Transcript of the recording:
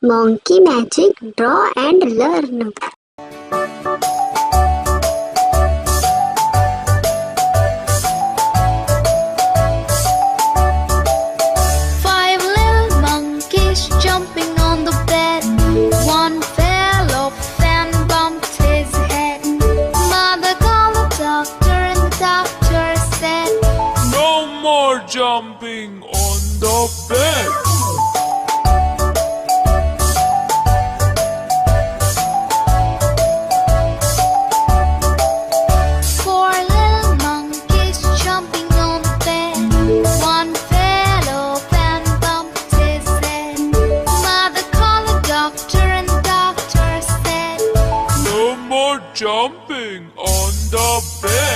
Monkey magic, draw and learn. Five little monkeys jumping on the bed. One fell off and bumped his head. Mother called the doctor and the doctor said, "No more jumping on the bed." Four little monkeys jumping on the bed. One fell off and bumped his head. Mother called the doctor and the doctor said, "No more jumping on the bed."